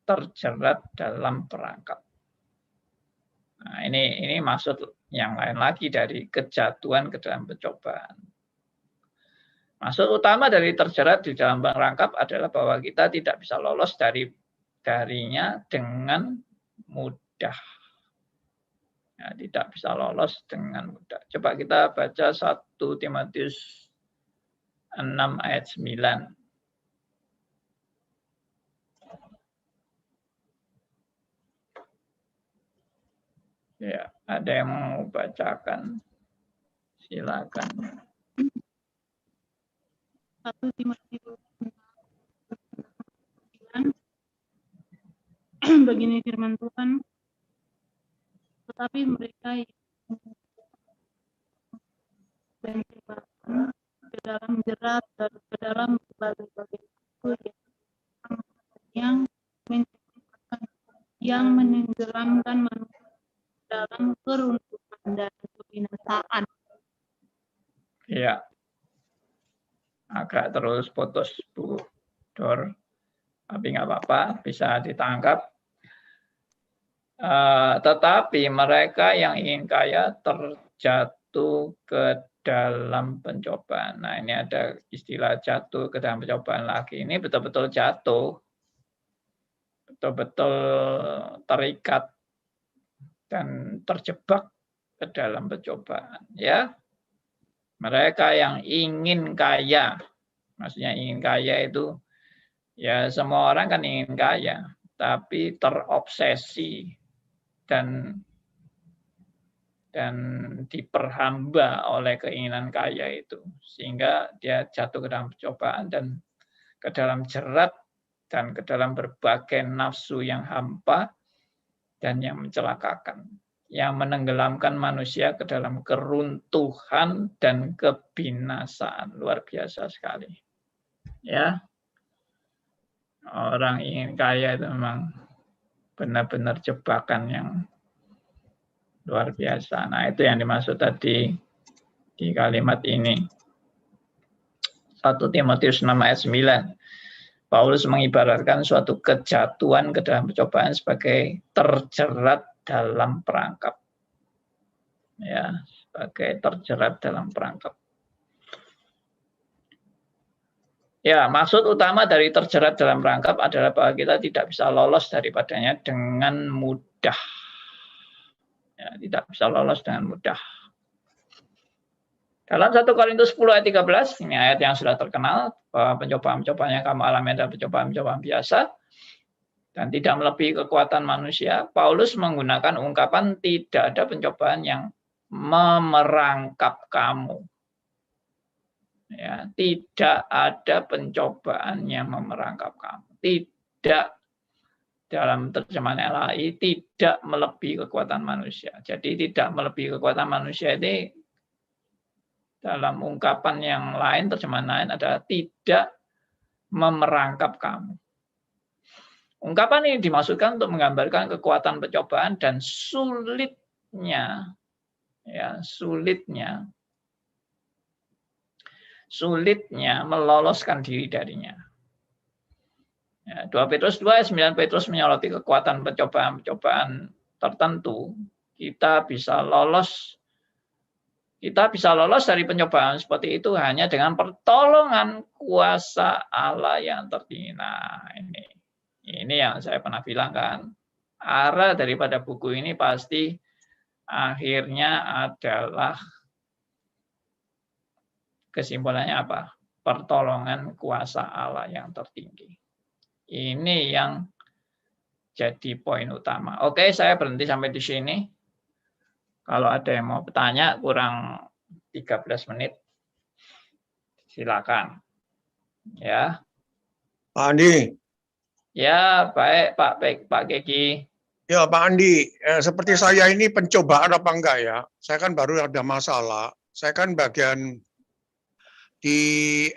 Terjerat dalam perangkap. Nah, ini maksud yang lain lagi dari kejatuhan ke dalam pencobaan. Maksud utama dari terjerat di dalam perangkap adalah bahwa kita tidak bisa lolos darinya dengan mudah. Ya, tidak bisa lolos dengan mudah. Coba kita baca 1 Timotius 6 ayat 9. Ya, ada yang mau bacakan? Silakan. 1 Timotius 9. Begini firman Tuhan. Tetapi mereka yang ke dalam jerat dan ke dalam berbagai yang menenggelamkan manusia dalam keruntuhan dan kebinasaan. Iya. Agak terus putus Bu Dor, tapi nggak apa-apa, bisa ditangkap. Tetapi mereka yang ingin kaya terjatuh ke dalam pencobaan. Nah, ini ada istilah jatuh ke dalam pencobaan lagi. Ini betul-betul jatuh, betul-betul terikat dan terjebak ke dalam pencobaan. Ya, mereka yang ingin kaya, maksudnya ingin kaya itu, ya semua orang kan ingin kaya, tapi terobsesi dan diperhamba oleh keinginan kaya itu, sehingga dia jatuh ke dalam pencobaan dan ke dalam jerat dan ke dalam berbagai nafsu yang hampa dan yang mencelakakan, yang menenggelamkan manusia ke dalam keruntuhan dan kebinasaan. Luar biasa sekali. Ya, orang ingin kaya itu memang benar-benar jebakan yang luar biasa. Nah, itu yang dimaksud tadi di kalimat ini. 1 Timotius 6 ayat 9. Paulus mengibaratkan suatu kejatuhan ke dalam pencobaan sebagai terjerat dalam perangkap. Ya, sebagai terjerat dalam perangkap. Ya, maksud utama dari terjerat dalam perangkap adalah bahwa kita tidak bisa lolos daripadanya dengan mudah. Ya, tidak bisa lolos dengan mudah. Dalam 1 Korintus 10 ayat 13, ini ayat yang sudah terkenal, bahwa pencobaan-pencobaan yang kamu alami adalah pencobaan-pencobaan biasa dan tidak melebihi kekuatan manusia. Paulus menggunakan ungkapan tidak ada pencobaan yang memerangkap kamu. Ya, tidak ada pencobaan yang memerangkap kamu. Tidak, dalam terjemahan LAI, tidak melebihi kekuatan manusia. Jadi tidak melebihi kekuatan manusia ini dalam ungkapan yang lain, terjemahan lain adalah tidak memerangkap kamu. Ungkapan ini dimaksudkan untuk menggambarkan kekuatan pencobaan dan sulitnya, ya, sulitnya meloloskan diri darinya. Ya, 2 Petrus 2 ayat 9, Petrus menyoroti kekuatan pencobaan-pencobaan tertentu. Kita bisa lolos dari pencobaan seperti itu hanya dengan pertolongan kuasa Allah yang tertinggi. Nah, ini yang saya pernah bilang kan. Arah daripada buku ini pasti akhirnya adalah kesimpulannya apa? Pertolongan kuasa Allah yang tertinggi. Ini yang jadi poin utama. Oke, saya berhenti sampai di sini. Kalau ada yang mau bertanya, kurang 13 menit. Silakan. Ya. Pak Andi. Ya, baik Pak Keki. Ya, Pak Andi, seperti saya ini pencobaan apa enggak ya? Saya kan baru ada masalah. Saya kan bagian di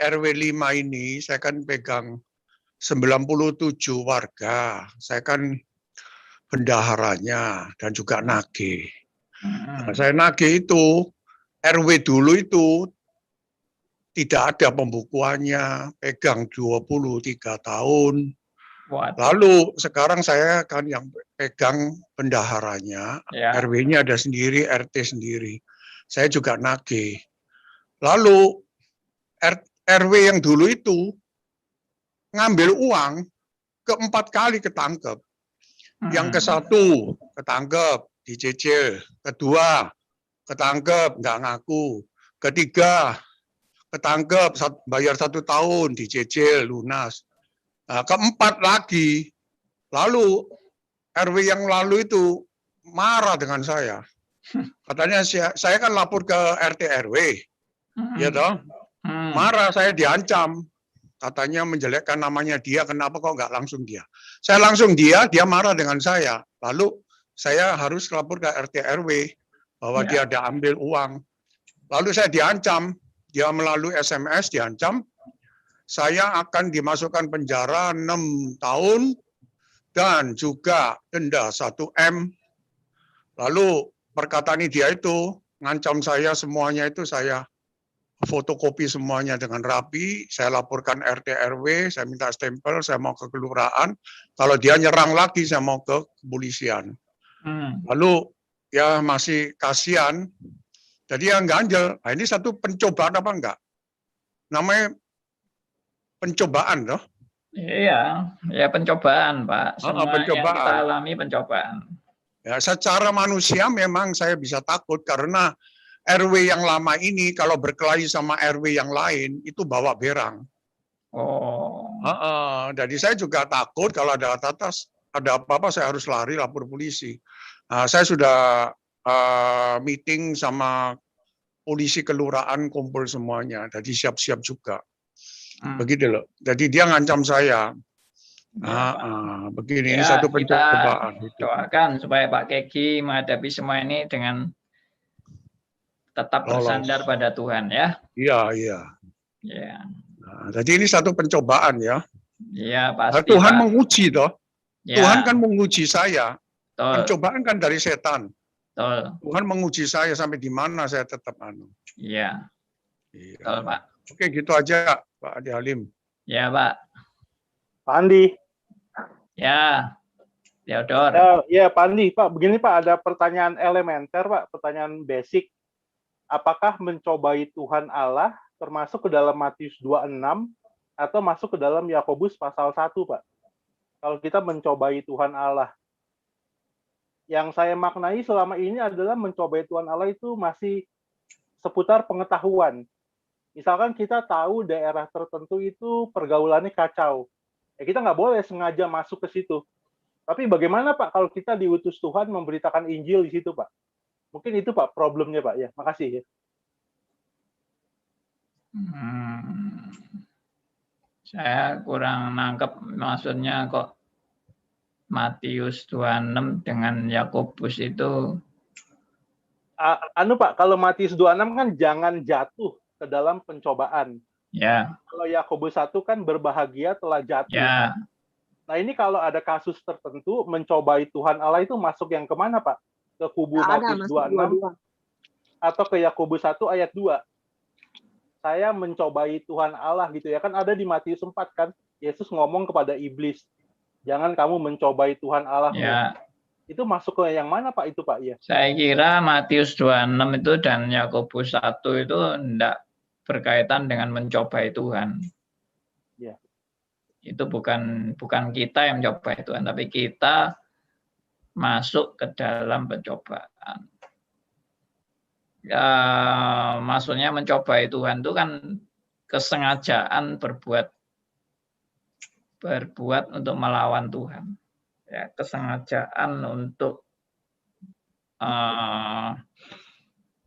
RW 5 ini, saya kan pegang 97 warga. Saya kan bendaharanya dan juga nagih. Nah, saya nagih itu, RW dulu itu tidak ada pembukuannya, pegang 23 tahun. Lalu sekarang saya kan yang pegang bendaharanya, ya. RW-nya ada sendiri, RT sendiri. Saya juga nagih. Lalu RW yang dulu itu ngambil uang ke-4 kali ketangkep. Yang ke-1 ketangkep, dicicil. Kedua ketangkep, nggak ngaku. Ketiga ketangkep, bayar 1 tahun, dicicil, lunas. Nah, ke-4 lagi, lalu RW yang lalu itu marah dengan saya. Katanya saya kan lapor ke RT RW, ya toh, marah, saya diancam. Katanya menjelekkan namanya dia, kenapa kok nggak langsung dia? Saya langsung dia marah dengan saya. Lalu saya harus lapor ke RT RW bahwa dia ada ambil uang. Lalu saya diancam, dia melalui SMS diancam, saya akan dimasukkan penjara 6 tahun dan juga denda 1 M. Lalu perkataan dia itu ngancam saya semuanya itu, saya fotokopi semuanya dengan rapi, saya laporkan RT RW, saya minta stempel, saya mau ke kelurahan. Kalau dia nyerang lagi, saya mau ke kepolisian. Lalu ya masih kasihan, Jadi yang ganjel, nah ini satu pencobaan apa enggak? Namanya pencobaan loh. Iya, ya pencobaan, Pak. Semua yang kita pencobaan. alami pencobaan. Ya, secara manusia memang saya bisa takut karena RW yang lama ini kalau berkelahi sama RW yang lain itu bawa berang. Oh, Jadi saya juga takut kalau ada atas ada apa-apa saya harus lari lapor polisi. Saya sudah meeting sama polisi kelurahan kumpul semuanya, jadi siap-siap juga. Begitu loh. Jadi dia ngancam saya. Begini ini ya, satu kita pencobaan. doakan supaya Pak Kegi menghadapi semua ini dengan tetap bersandar pada Tuhan ya. Iya. Ya. Nah, jadi ini satu pencobaan ya. Iya, pasti. Tuhan Pak. menguji toh. Ya. Tuhan kan menguji saya. Betul. Pencobaan kan dari setan. Betul. Tuhan menguji saya sampai di mana saya tetap Iya. Iya. Betul, Pak. Oke, gitu aja Pak Adi Halim. Ya, Pak. Pak Andi. Ya. Theodor. Ya, Pak Andi. Pak, begini Pak, ada pertanyaan elementer, Pak, pertanyaan basic. Apakah mencobai Tuhan Allah termasuk ke dalam Matius 26 atau masuk ke dalam Yakobus pasal 1, Pak? Kalau kita mencobai Tuhan Allah. Yang saya maknai selama ini adalah mencobai Tuhan Allah itu masih seputar pengetahuan. Misalkan kita tahu daerah tertentu itu pergaulannya kacau. Ya kita nggak boleh sengaja masuk ke situ. Tapi bagaimana Pak kalau kita diutus Tuhan memberitakan Injil di situ, Pak? Mungkin itu Pak problemnya Pak ya. Makasih ya. Saya kurang nangkep maksudnya kok Matius 26 dengan Yakobus itu. Pak, kalau Matius 26 kan jangan jatuh ke dalam pencobaan. Ya. Kalau Yakobus 1 kan berbahagia telah jatuh. Ya. Nah ini kalau ada kasus tertentu mencobai Tuhan Allah itu masuk yang kemana Pak? Ke kubu Matius 26 atau ke Yakobus 1 ayat 2? Saya mencobai Tuhan Allah gitu ya. Kan ada di Matius 4 kan, Yesus ngomong kepada iblis, jangan kamu mencobai Tuhan Allah. Ya. Itu masuk ke yang mana Pak itu Pak ya? Saya kira Matius 26 itu dan Yakobus 1 itu tidak berkaitan dengan mencobai Tuhan. Ya. Itu bukan kita yang mencobai Tuhan, tapi kita masuk ke dalam pencobaan. Ya, maksudnya mencobai Tuhan itu kan kesengajaan berbuat untuk melawan Tuhan. Ya, kesengajaan untuk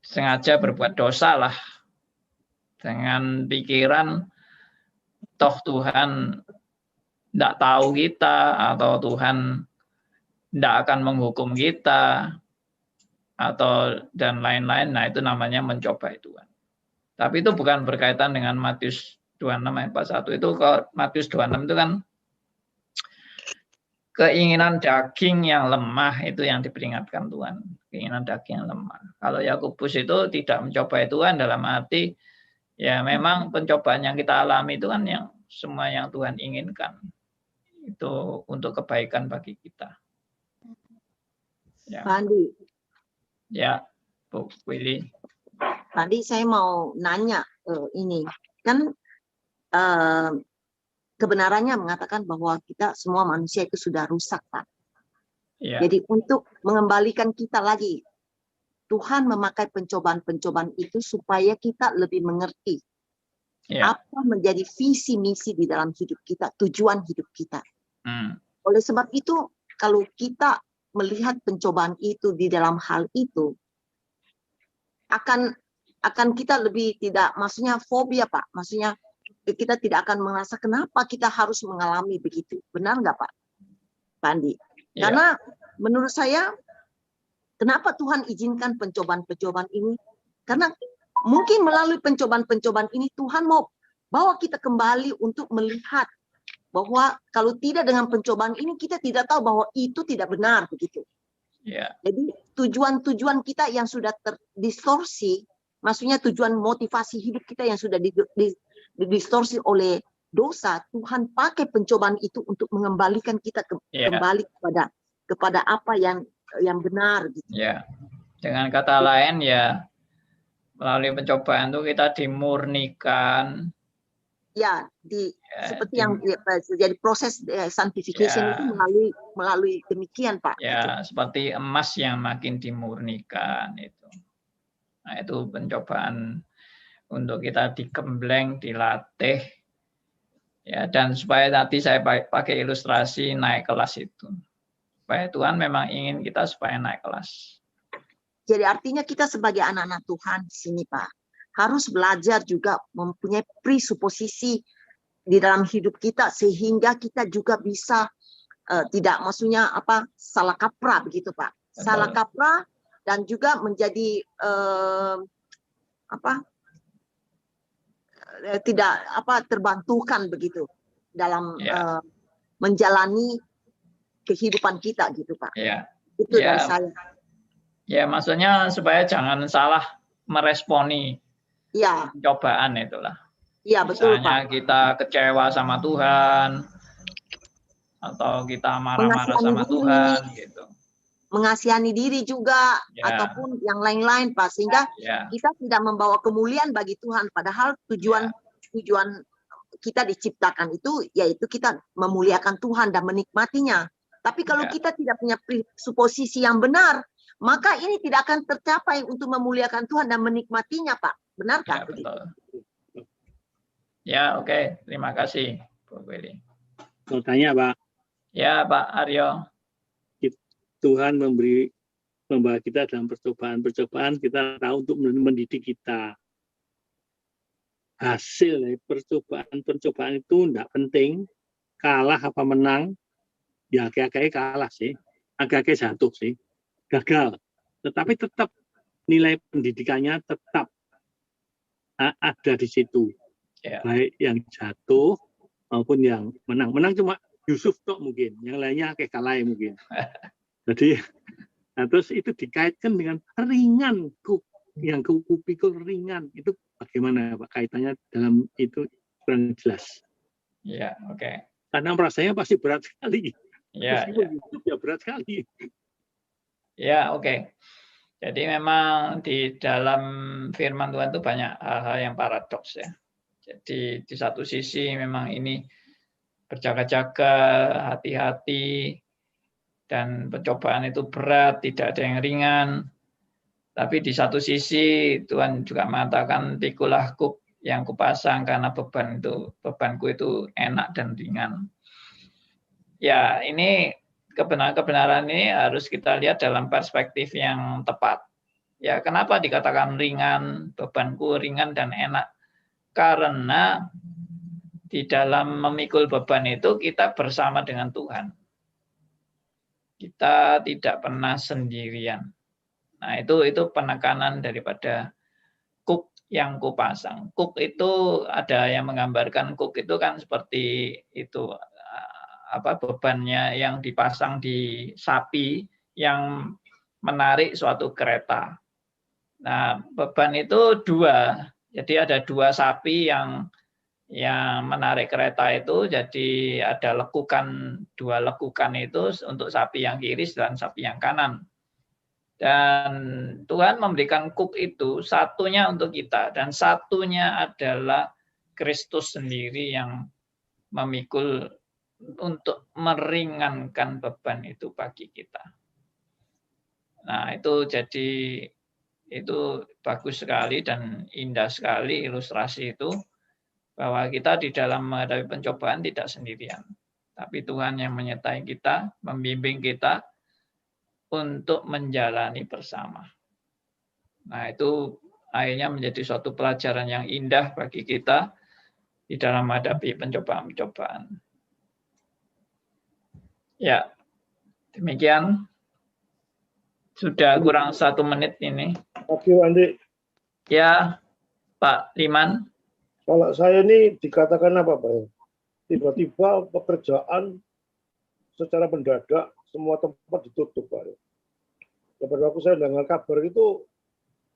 sengaja berbuat dosa lah dengan pikiran toh Tuhan tidak tahu kita atau Tuhan tidak akan menghukum kita atau dan lain-lain. Nah itu namanya mencobai Tuhan. Tapi itu bukan berkaitan dengan Matius 26 ayat 41. Itu kalau Matius 26 itu kan keinginan daging yang lemah itu yang diperingatkan Tuhan. Keinginan daging yang lemah. Kalau Yakobus itu tidak mencobai Tuhan dalam arti ya memang pencobaan yang kita alami itu kan yang semua yang Tuhan inginkan. Itu untuk kebaikan bagi kita. Ya. Pak Andi. Ya, Bu Willy. Tadi saya mau nanya ini. Kan kebenarannya mengatakan bahwa kita semua manusia itu sudah rusak, Pak. Ya. Jadi untuk mengembalikan kita lagi, Tuhan memakai pencobaan-pencobaan itu supaya kita lebih mengerti apa menjadi visi misi di dalam hidup kita, tujuan hidup kita. Oleh sebab itu, kalau kita melihat pencobaan itu di dalam hal itu, akan kita lebih tidak, maksudnya fobia Pak, maksudnya kita tidak akan merasa kenapa kita harus mengalami begitu. Benar nggak Pak Andi? Ya. Karena menurut saya, kenapa Tuhan izinkan pencobaan-pencobaan ini? Karena mungkin melalui pencobaan-pencobaan ini Tuhan mau bawa kita kembali untuk melihat bahwa kalau tidak dengan pencobaan ini kita tidak tahu bahwa itu tidak benar begitu. Ya. Jadi tujuan-tujuan kita yang sudah terdistorsi, maksudnya tujuan motivasi hidup kita yang sudah didistorsi oleh dosa, Tuhan pakai pencobaan itu untuk mengembalikan kita kembali kepada apa yang benar gitu. Ya. Dengan kata lain ya Melalui pencobaan itu kita dimurnikan. Ya, seperti yang jadi proses sanctification itu melalui demikian, Pak. Ya, seperti emas yang makin dimurnikan itu. Nah, itu pencobaan untuk kita digembleng, dilatih, ya, dan supaya tadi saya pakai ilustrasi naik kelas itu. Supaya Tuhan memang ingin kita supaya naik kelas. Jadi artinya kita sebagai anak-anak Tuhan di sini, Pak, harus belajar juga mempunyai presuposisi di dalam hidup kita sehingga kita juga bisa tidak maksudnya salah kaprah begitu, Pak. Betul. Salah kaprah dan juga menjadi tidak terbantukan begitu dalam menjalani kehidupan kita gitu, Pak. Ya. Itu dari saya. Ya, maksudnya supaya jangan salah meresponi pencobaan itulah. Iya, betul, Misalnya Pak. kita kecewa sama Tuhan atau kita marah-marah sama Tuhan gitu. Mengasihani diri juga ataupun yang lain-lain, Pak, sehingga kita tidak membawa kemuliaan bagi Tuhan, padahal tujuan kita diciptakan itu yaitu kita memuliakan Tuhan dan menikmatinya. Tapi kalau kita tidak punya presuposisi yang benar, maka ini tidak akan tercapai untuk memuliakan Tuhan dan menikmatinya, Pak. Benarkah? Ya, betul. Ya, oke. Terima kasih, Bu Willy. Mau tanya, Pak. Ya, Pak Aryo. Tuhan membawa kita dalam percobaan kita tahu untuk mendidik kita. Hasil dari percobaan itu tidak penting, kalah apa menang, ya agak-agak kalah sih, agak-agak jatuh sih, gagal. Tetapi tetap nilai pendidikannya tetap ada di situ. Baik yang jatuh maupun yang menang. Menang cuma Yusuf tok mungkin, yang lainnya kayak kalah mungkin. Jadi, terus itu dikaitkan dengan ringan, yang kupikul ringan. Itu bagaimana Pak kaitannya dalam itu kurang jelas. Ya, oke. Karena merasanya pasti berat sekali. Ya, ya berat sekali. Ya, oke. Jadi memang di dalam firman Tuhan itu banyak hal-hal yang paradoks ya. Jadi di satu sisi memang ini berjaga-jaga, hati-hati, dan pencobaan itu berat, tidak ada yang ringan. Tapi di satu sisi Tuhan juga mengatakan pikulah kuk yang kupasang karena bebanku itu enak dan ringan. Ya, ini kebenaran ini harus kita lihat dalam perspektif yang tepat. Ya, kenapa dikatakan ringan, bebanku ringan dan enak? Karena di dalam memikul beban itu kita bersama dengan Tuhan. Kita tidak pernah sendirian. Nah, itu penekanan daripada kuk yang kupasang. Kuk itu ada yang menggambarkan kuk itu kan seperti itu bebannya yang dipasang di sapi yang menarik suatu kereta. Nah, beban itu dua. Jadi ada dua sapi yang menarik kereta itu, jadi ada dua lekukan itu untuk sapi yang kiri dan sapi yang kanan. Dan Tuhan memberikan kuk itu, satunya untuk kita, dan satunya adalah Kristus sendiri yang memikul untuk meringankan beban itu bagi kita. Nah, itu jadi itu bagus sekali dan indah sekali ilustrasi itu, bahwa kita di dalam menghadapi pencobaan tidak sendirian. Tapi Tuhan yang menyertai kita, membimbing kita untuk menjalani bersama. Nah, itu akhirnya menjadi suatu pelajaran yang indah bagi kita di dalam menghadapi pencobaan-pencobaan. Ya, demikian. Sudah kurang 1 menit ini. Oke, Andi. Ya, Pak Liman. Kalau saya ini dikatakan apa, Pak? Tiba-tiba pekerjaan secara mendadak semua tempat ditutup, Pak. Pada waktu saya dengar kabar itu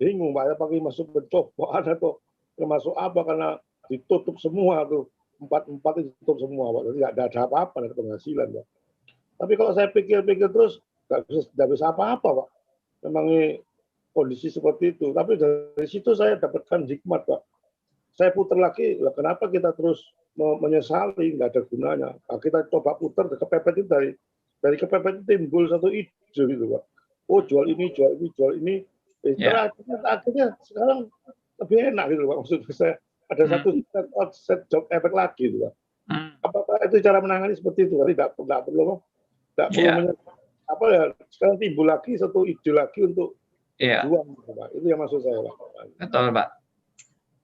bingung, Pak, ya pakai masuk pencobaan atau termasuk apa karena ditutup semua tuh, empat itu tutup semua, Pak. Jadi nggak ada apa-apa, ada penghasilan, Pak. Tapi kalau saya pikir-pikir terus nggak bisa apa-apa, Pak. Memang ini kondisi seperti itu. Tapi dari situ saya dapatkan hikmat, Pak. Saya putar lagi, lah kenapa kita terus menyesali, nggak ada gunanya. Nah, kita coba putar, kepepet itu dari kepepet itu timbul satu ide gitu, Pak. Oh, jual ini, jual ini, jual ini. Akhirnya sekarang lebih enak gitu, Pak. Maksud saya ada satu set job efek lagi gitu, Pak. Apakah itu cara menangani seperti itu? Tidak perlu apa ya, sekarang timbul lagi satu ide lagi untuk jual, Pak. Itu yang maksud saya, Pak. Betul, Pak.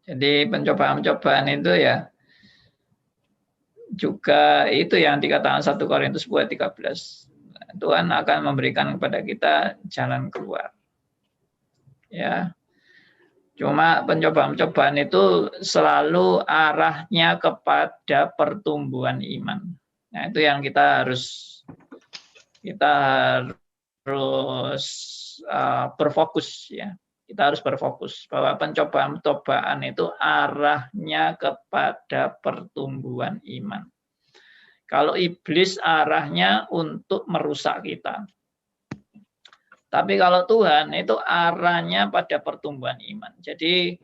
Jadi pencobaan-pencobaan itu ya juga itu yang dikatakan 1 Korintus 10:13. Tuhan akan memberikan kepada kita jalan keluar. Ya. Cuma pencobaan-pencobaan itu selalu arahnya kepada pertumbuhan iman. Nah, itu yang kita harus berfokus ya. Kita harus berfokus bahwa pencobaan-pencobaan itu arahnya kepada pertumbuhan iman. Kalau iblis arahnya untuk merusak kita. Tapi kalau Tuhan itu arahnya pada pertumbuhan iman. Jadi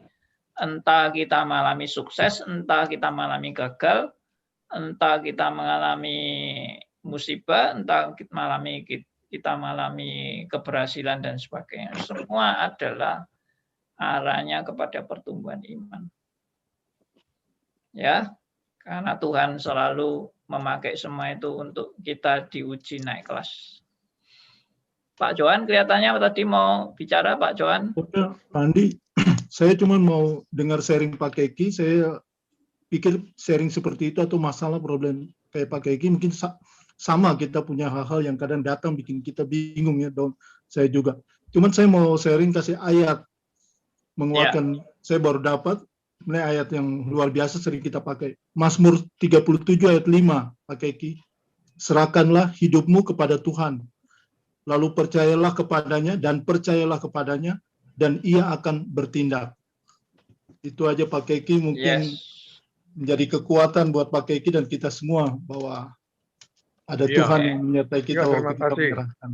entah kita mengalami sukses, entah kita mengalami gagal, entah kita mengalami musibah, entah kita mengalami keberhasilan dan sebagainya. Semua adalah arahnya kepada pertumbuhan iman. Ya, karena Tuhan selalu memakai semua itu untuk kita diuji naik kelas. Pak Johan kelihatannya tadi mau bicara, Pak Johan. Udah, Pak Andi, saya cuma mau dengar sharing Pak Keki. Saya pikir sharing seperti itu atau masalah problem kayak Pak Keki mungkin sama, kita punya hal-hal yang kadang datang bikin kita bingung ya, dong. Saya juga. Cuman saya mau sharing kasih ayat menguatkan. Saya baru dapat ini ayat yang luar biasa sering kita pakai. Mazmur 37 ayat 5, Pak Keki. Serahkanlah hidupmu kepada Tuhan. Lalu percayalah kepadanya dan percayalah kepadanya dan ia akan bertindak. Itu aja Pak Keki mungkin menjadi kekuatan buat Pak Keki dan kita semua bahwa ada Tuhan yang menyertai kita waktu kita menyerahkan.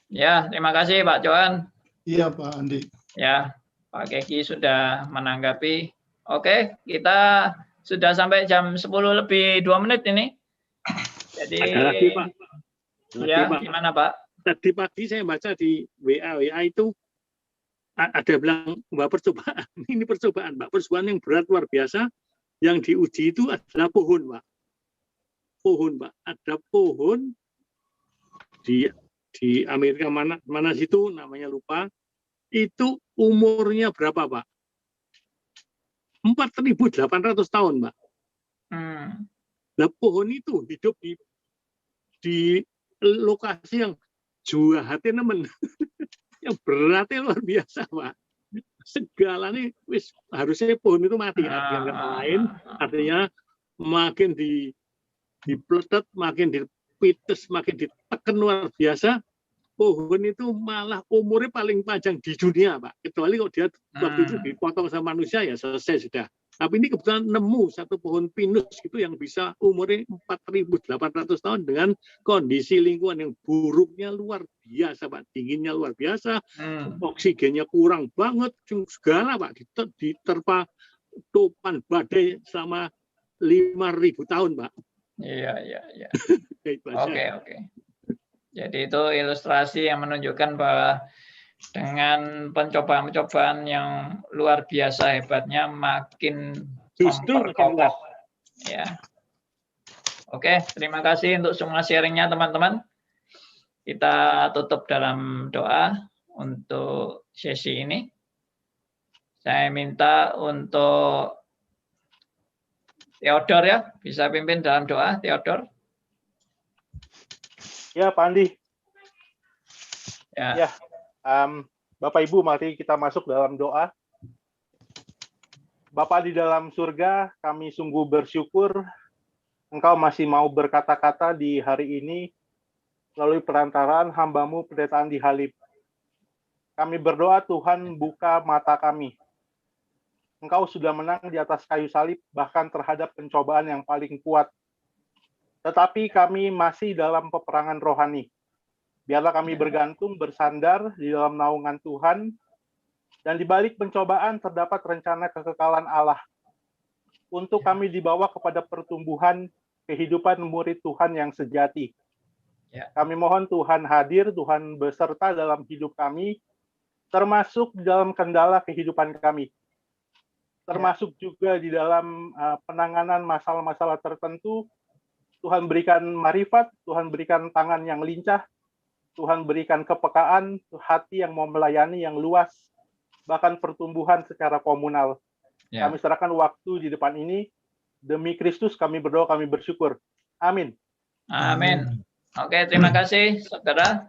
Ya, terima kasih Pak Johan. Iya Pak Andi. Ya, Pak Keki sudah menanggapi. Oke, kita sudah sampai jam 10 lebih 2 menit ini. Jadi, ada lagi Pak. Ya, gimana Pak? Tadi pagi saya baca di WA itu ada bilang bahwa percobaan, ini percobaan Pak, percobaan yang berat luar biasa, yang diuji itu adalah pohon Pak. Pohon Pak, ada pohon di Amerika mana situ namanya lupa, itu umurnya berapa Pak? 4.800 tahun Pak. Nah pohon itu hidup di lokasi yang jua hati nemen, yang beratnya luar biasa Pak. Segalanya wis harusnya pohon itu mati. Yang lain artinya makin dipletet, makin dipites, makin ditekan luar biasa. Pohon itu malah umurnya paling panjang di dunia Pak. Kecuali kalau dia waktu itu dipotong sama manusia ya selesai sudah. Tapi ini kebetulan nemu satu pohon pinus itu yang bisa umurnya 4.800 tahun dengan kondisi lingkungan yang buruknya luar biasa Pak. Dinginnya luar biasa, oksigennya kurang banget, segala Pak. Diterpa topan badai selama 5.000 tahun Pak. Iya. Oke. Jadi itu ilustrasi yang menunjukkan bahwa dengan pencobaan-pencobaan yang luar biasa hebatnya makin memperkokoh. Ya. Oke, terima kasih untuk semua sharingnya teman-teman. Kita tutup dalam doa untuk sesi ini. Saya minta untuk Theodor ya, bisa pimpin dalam doa, Theodor. Ya, Pak Andi. Ya. Bapak Ibu, mari kita masuk dalam doa. Bapa di dalam surga, kami sungguh bersyukur Engkau masih mau berkata-kata di hari ini melalui perantaraan hamba-Mu Pendeta Andi Halip. Kami berdoa Tuhan buka mata kami. Engkau sudah menang di atas kayu salib, bahkan terhadap pencobaan yang paling kuat. Tetapi kami masih dalam peperangan rohani. Biarlah kami bergantung, bersandar di dalam naungan Tuhan, Dan di balik pencobaan terdapat rencana kekekalan Allah untuk kami dibawa kepada pertumbuhan kehidupan murid Tuhan yang sejati. Ya. Kami mohon Tuhan hadir, Tuhan beserta dalam hidup kami, termasuk dalam kendala kehidupan kami. Termasuk juga di dalam penanganan masalah-masalah tertentu. Tuhan berikan marifat, Tuhan berikan tangan yang lincah, Tuhan berikan kepekaan, hati yang mau melayani yang luas, bahkan pertumbuhan secara komunal. Ya. Kami serahkan waktu di depan ini, demi Kristus kami berdoa, kami bersyukur. Amin. Amin. Oke, terima kasih, saudara.